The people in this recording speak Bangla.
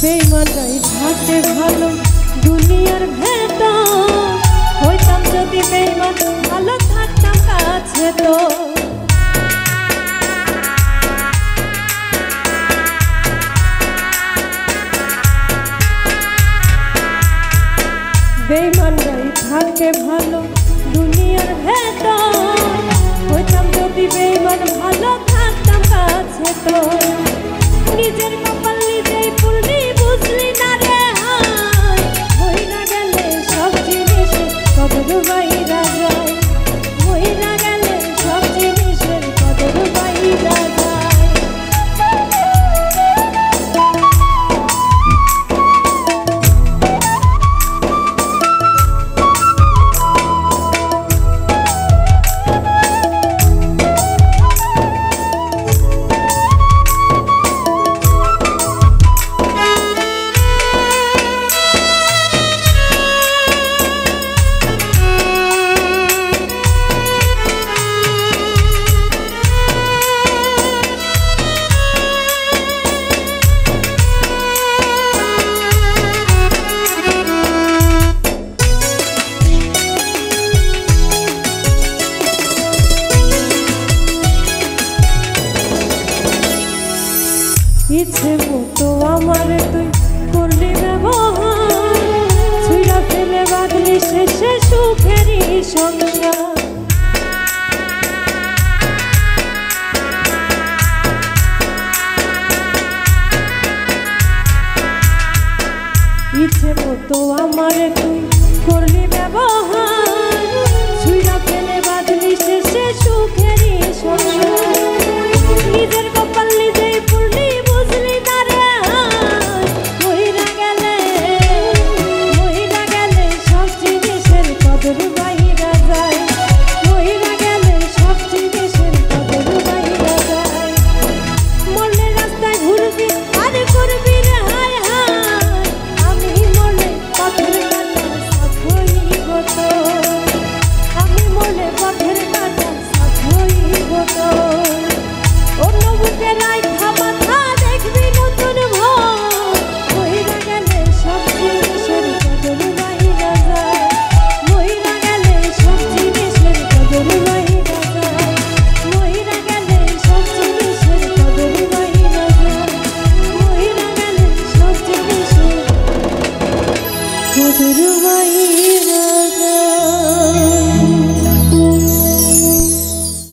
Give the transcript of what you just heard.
বেঈমানরাই থাকে ভালো দুনিয়ার ভেতর, হইতাম যদি বেঈমান ভালো থাকতাম কাছে তো। বেঈমানরাই থাকে ভালো দুনিয়ার ভেতর, হইতাম যদি বেঈমান ভালো থাকতাম কাছে তো। নিজের কপাল নিজেই পুরলি বুঝলি না রে হায়, হইরা গেলে সব জিনিসের কদর বাইরা যায়, হইরা গেলে সব জিনিসের কদর বাইরা যায়। ইচ্ছে মতো আমার তুই করলি ব্যবহার, ছুঁড়া ফেলে বাঁধলি শেষে সুখেরই সংসার। ইচ্ছে মতো আমার তুই করলি ব্যবহার, ছুঁড়া ফেলে বাঁধলি শেষে সুখেরই সংসার। নিজের কপাল নিজেই পুরলি বুঝলি না রে হায়, হইরা গেলে সব জিনিসের কদর বাইরা যায়, হইরা গেলে সব জিনিসের কদর বাইরা যায়। মরলে রাস্তায় ঘুরবি আর করবি রে হায় হায়, আমি মরলে পথের কাটা সাথ হইব তো, আমি মরলে পথের কাটা সাথ হইব তো। অন্য বুকে রাইখা মাথা দেখবি নতুন ভোর, হইরা গেলে সব জিনিসের কদর বাইরা যায়, হইরা গেলে সব জিনিসের কদর বাইরা যায়, হইরা গেলে সব জিনিসের কদর বাইরা যায়, হইরা গেলে সব জিনিসের কদর বাইরা যায়।